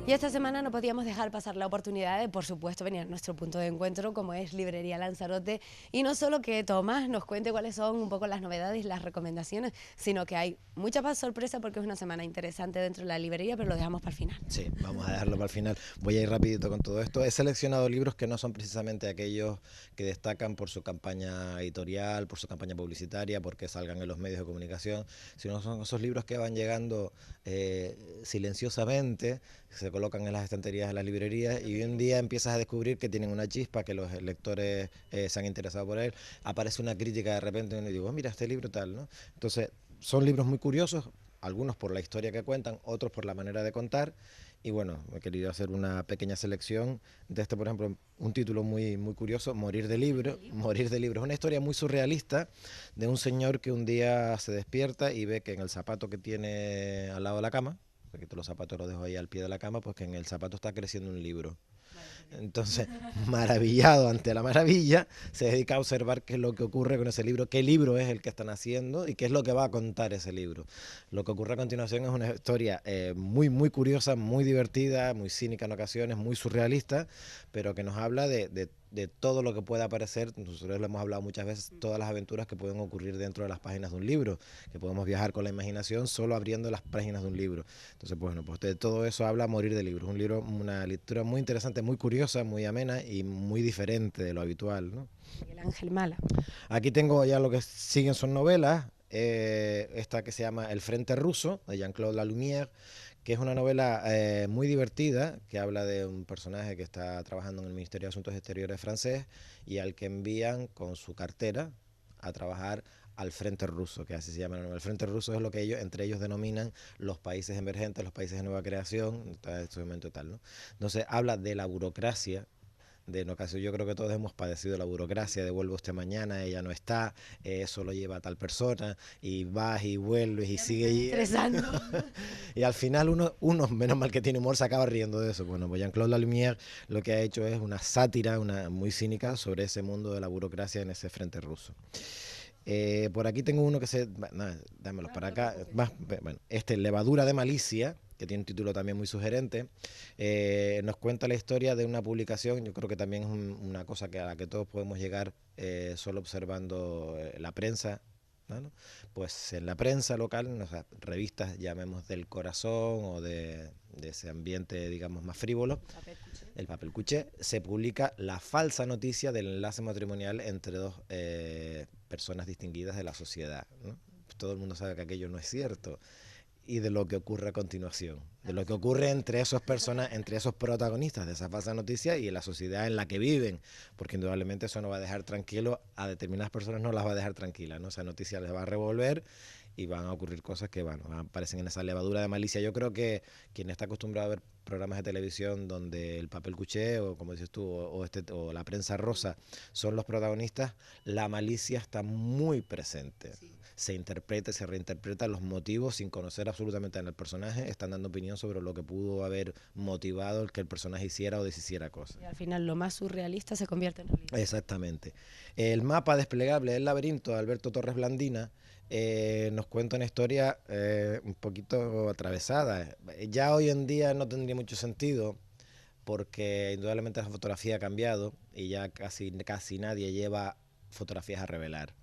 Y esta semana no podíamos dejar pasar la oportunidad de, por supuesto, venir a nuestro punto de encuentro, como es Librería Lanzarote, y no solo que Tomás nos cuente cuáles son un poco las novedades y las recomendaciones, sino que hay mucha más sorpresa porque es una semana interesante dentro de la librería, pero lo dejamos para el final. Sí, vamos a dejarlo para el final. Voy a ir rapidito con todo esto. He seleccionado libros que no son precisamente aquellos que destacan por su campaña editorial, por su campaña publicitaria, porque salgan en los medios de comunicación, sino son esos libros que van llegando silenciosamente, se colocan en las estanterías de las librerías y un día empiezas a descubrir que tienen una chispa, que los lectores se han interesado por él, aparece una crítica de repente y digo, mira, este libro tal, ¿no? Entonces, son libros muy curiosos, algunos por la historia que cuentan, otros por la manera de contar, y bueno, he querido hacer una pequeña selección de este, por ejemplo, un título muy curioso, Morir de libro. Morir de libro es una historia muy surrealista de un señor que un día se despierta y ve que en el zapato que tiene al lado de la cama, porque los zapatos los dejo ahí al pie de la cama, pues que en el zapato está creciendo un libro. Entonces, maravillado ante la maravilla, se dedica a observar qué es lo que ocurre con ese libro, qué libro es el que están haciendo y qué es lo que va a contar ese libro. Lo que ocurre a continuación es una historia muy curiosa, muy divertida, muy cínica en ocasiones, muy surrealista, pero que nos habla de todo lo que puede aparecer. Nosotros lo hemos hablado muchas veces, todas las aventuras que pueden ocurrir dentro de las páginas de un libro, que podemos viajar con la imaginación solo abriendo las páginas de un libro. Entonces, bueno, pues de todo eso habla Morir de libros, un libro, una lectura muy interesante, muy curiosa, muy amena y muy diferente de lo habitual, ¿no? El Ángel Mala. Aquí tengo ya lo que siguen son novelas, esta que se llama El Frente Ruso, de Jean-Claude Lalumière, que es una novela muy divertida, que habla de un personaje que está trabajando en el Ministerio de Asuntos Exteriores francés y al que envían con su cartera a trabajar al Frente Ruso, que así se llama la novela. El Frente Ruso es lo que ellos, entre ellos denominan los países emergentes, los países de nueva creación, en este momento tal, ¿no? Entonces habla de la burocracia, de en ocasión yo creo que todos hemos padecido la burocracia, devuelve usted mañana, ella no está, eso lo lleva a tal persona, y vas y vuelves y sigue Estresando. y al final uno, menos mal que tiene humor, se acaba riendo de eso. Bueno, pues Jean-Claude Lalumière lo que ha hecho es una sátira, una muy cínica, sobre ese mundo de la burocracia en ese frente ruso. Por aquí tengo uno que se... Nada, dámelos para acá. Bueno, Levadura de Malicia, que tiene un título también muy sugerente, nos cuenta la historia de una publicación, yo creo que también es una cosa a la que todos podemos llegar solo observando la prensa, ¿no? Pues en la prensa local, o sea, revistas, llamemos del corazón o de ese ambiente, digamos, más frívolo, el papel cuché, se publica la falsa noticia del enlace matrimonial entre dos personas distinguidas de la sociedad, ¿no? Todo el mundo sabe que aquello no es cierto. Y de lo que ocurre a continuación, de lo que ocurre entre esas personas, entre esos protagonistas de esa falsa noticia y en la sociedad en la que viven, porque indudablemente eso no va a dejar tranquilo a determinadas personas, no las va a dejar tranquilas, ¿no? Esa noticia les va a revolver y van a ocurrir cosas que, bueno, aparecen en esa levadura de malicia. Yo creo que quien está acostumbrado a ver programas de televisión donde el papel cuché o como dices tú o la prensa rosa son los protagonistas, la malicia está muy presente. Sí. Se interpreta, se reinterpreta los motivos sin conocer absolutamente al personaje, están dando opinión sobre lo que pudo haber motivado el que el personaje hiciera o deshiciera cosas. Y al final lo más surrealista se convierte en realidad. Exactamente. El mapa desplegable del laberinto de Alberto Torres Blandina nos cuenta una historia un poquito atravesada. Ya hoy en día no tendría mucho sentido porque indudablemente la fotografía ha cambiado y ya casi nadie lleva fotografías a revelar.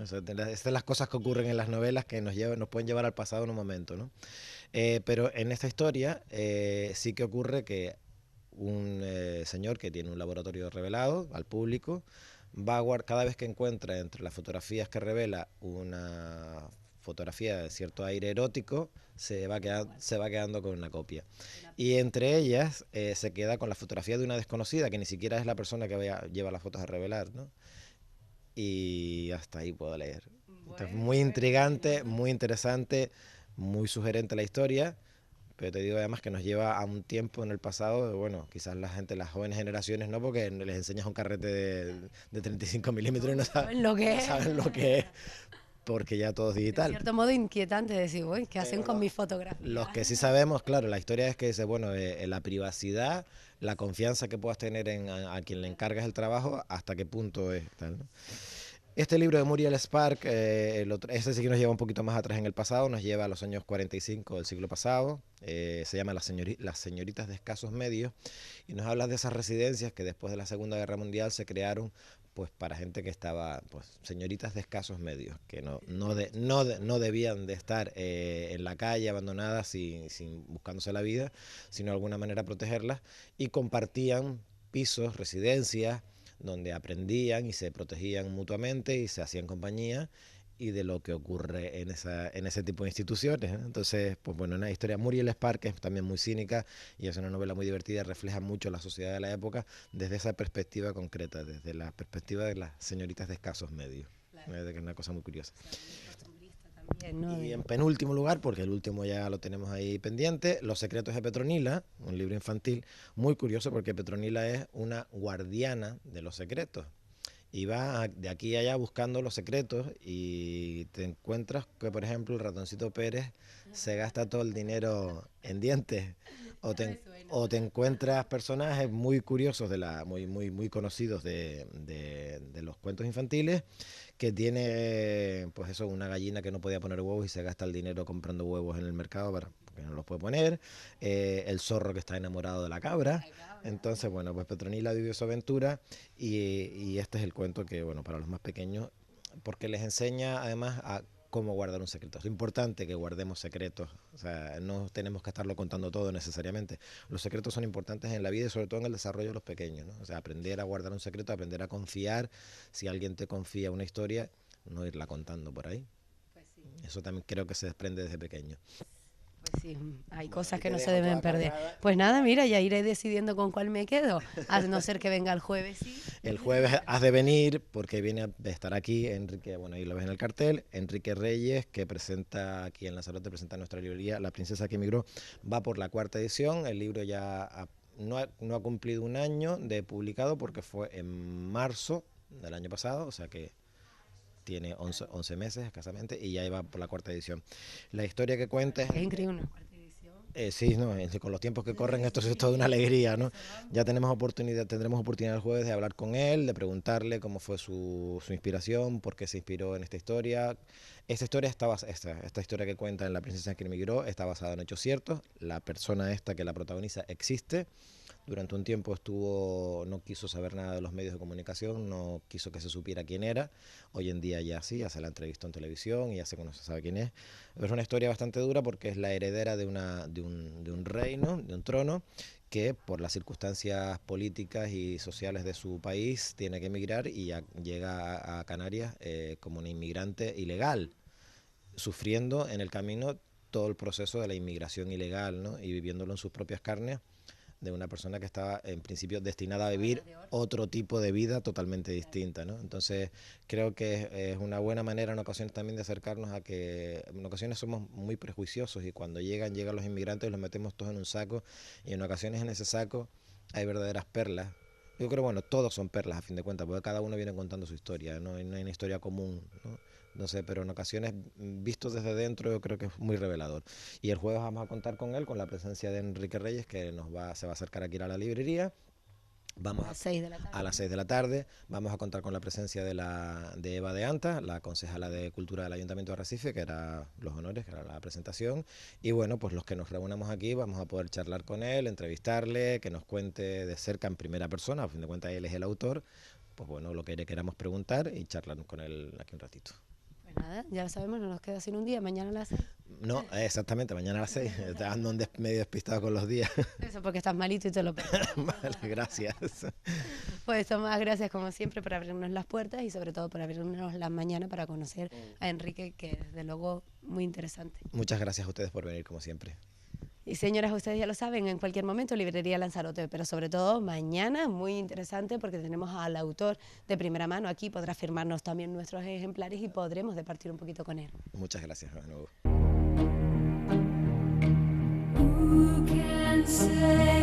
Estas son las cosas que ocurren en las novelas que nos pueden llevar al pasado en un momento, ¿no? Pero en esta historia sí que ocurre que un señor que tiene un laboratorio revelado al público va a cada vez que encuentra entre las fotografías que revela una fotografía de cierto aire erótico, se va quedando con una copia. Y entre ellas se queda con la fotografía de una desconocida, que ni siquiera es la persona que lleva las fotos a revelar, ¿no? Y hasta ahí puedo leer. Entonces, muy intrigante, muy interesante, muy sugerente la historia, pero te digo además que nos lleva a un tiempo en el pasado, bueno, quizás la gente, las jóvenes generaciones no, porque les enseñas un carrete de 35 milímetros y no saben lo que no es. saben lo que es, porque ya todo es De digital. cierto modo inquietante decir, uy, ¿qué hacen con mis fotografías? Los que sí sabemos, claro, la historia es que dice, bueno, la privacidad, la confianza que puedas tener en a quien le encargas el trabajo, hasta qué punto es tal, ¿no? Este libro de Muriel Spark, este sí que nos lleva un poquito más atrás en el pasado, nos lleva a los años 45 del siglo pasado, se llama Las señoritas de escasos medios, y nos habla de esas residencias que después de la Segunda Guerra Mundial se crearon pues para gente que estaba, pues señoritas de escasos medios, que no debían de estar en la calle abandonadas sin buscándose la vida, sino de alguna manera protegerlas, y compartían pisos, residencias, donde aprendían y se protegían mutuamente y se hacían compañía, y de lo que ocurre en ese tipo de instituciones, ¿eh? Entonces, pues bueno, una historia. Muriel Spark es también muy cínica y es una novela muy divertida, refleja mucho la sociedad de la época desde esa perspectiva concreta, desde la perspectiva de las señoritas de escasos medios. Claro. Que es una cosa muy curiosa. También, ¿no? Y en penúltimo lugar, porque el último ya lo tenemos ahí pendiente, Los secretos de Petronila, un libro infantil muy curioso porque Petronila es una guardiana de los secretos. Y va de aquí a allá buscando los secretos y te encuentras que, por ejemplo, el ratoncito Pérez se gasta todo el dinero en dientes. O te encuentras personajes muy curiosos, muy conocidos de los cuentos infantiles, que tiene, pues eso, una gallina que no podía poner huevos y se gasta el dinero comprando huevos en el mercado porque no los puede poner, el zorro que está enamorado de la cabra. Entonces, bueno, pues Petronila vivió su aventura y este es el cuento que, bueno, para los más pequeños, porque les enseña además a cómo guardar un secreto. Es importante que guardemos secretos, o sea, no tenemos que estarlo contando todo necesariamente. Los secretos son importantes en la vida y sobre todo en el desarrollo de los pequeños, ¿no? O sea, aprender a guardar un secreto, aprender a confiar. Si alguien te confía una historia, no irla contando por ahí. Pues sí. Eso también creo que se desprende desde pequeño. Pues sí, hay cosas que no se deben perder. Pues nada, mira, ya iré decidiendo con cuál me quedo, a no ser que venga el jueves. ¿Sí? El jueves has de venir porque viene a estar aquí Enrique, bueno, ahí lo ves en el cartel, Enrique Reyes, que presenta aquí en Lanzarote, presenta nuestra librería La princesa que emigró, va por la 4ª edición, el libro ya no ha cumplido un año de publicado porque fue en marzo del año pasado, o sea que tiene 11 meses escasamente y ya va por la 4ª edición. La historia que cuenta es increíble. Sí, no, con los tiempos que corren esto es toda una alegría, ¿no? Ya tendremos oportunidad el jueves de hablar con él, de preguntarle cómo fue su inspiración, por qué se inspiró en esta historia. Esta historia que cuenta en La princesa que emigró está basada en hechos ciertos. La persona esta que la protagoniza existe. Durante un tiempo no quiso saber nada de los medios de comunicación, no quiso que se supiera quién era. Hoy en día ya sí, ya se la entrevistó en televisión y ya se sabe quién es. Es una historia bastante dura porque es la heredera de un reino, de un trono, que por las circunstancias políticas y sociales de su país tiene que emigrar y llega a Canarias como una inmigrante ilegal, sufriendo en el camino todo el proceso de la inmigración ilegal, ¿no? Y viviéndolo en sus propias carnes, de una persona que estaba en principio destinada a vivir otro tipo de vida totalmente distinta, ¿no? Entonces creo que es una buena manera en ocasiones también de acercarnos a que en ocasiones somos muy prejuiciosos y cuando llegan los inmigrantes y los metemos todos en un saco y en ocasiones en ese saco hay verdaderas perlas. Yo creo, bueno, todos son perlas a fin de cuentas, porque cada uno viene contando su historia, no hay una historia común, ¿no? No sé, pero en ocasiones, visto desde dentro, yo creo que es muy revelador. Y el jueves vamos a contar con él, con la presencia de Enrique Reyes, que se va a acercar aquí a la librería. Vamos a las 6 de la tarde. A las 6 de la tarde. Vamos a contar con la presencia de Eva de Anta, la concejala de Cultura del Ayuntamiento de Arrecife, que era los honores, que era la presentación. Y bueno, pues los que nos reunamos aquí vamos a poder charlar con él, entrevistarle, que nos cuente de cerca en primera persona, a fin de cuentas él es el autor, pues bueno, lo que queramos preguntar y charlar con él aquí un ratito. Nada, ya lo sabemos, no nos queda sin un día, mañana a las 6. No, exactamente, mañana a las 6. Ando medio despistado con los días. Eso porque estás malito y te lo pierdes. Vale, gracias. Pues Tomás, gracias como siempre por abrirnos las puertas y sobre todo por abrirnos las mañanas para conocer a Enrique, que desde luego muy interesante. Muchas gracias a ustedes por venir como siempre. Y señoras, ustedes ya lo saben, en cualquier momento librería Lanzarote, pero sobre todo mañana, muy interesante porque tenemos al autor de primera mano aquí, podrá firmarnos también nuestros ejemplares y podremos departir un poquito con él. Muchas gracias de nuevo. say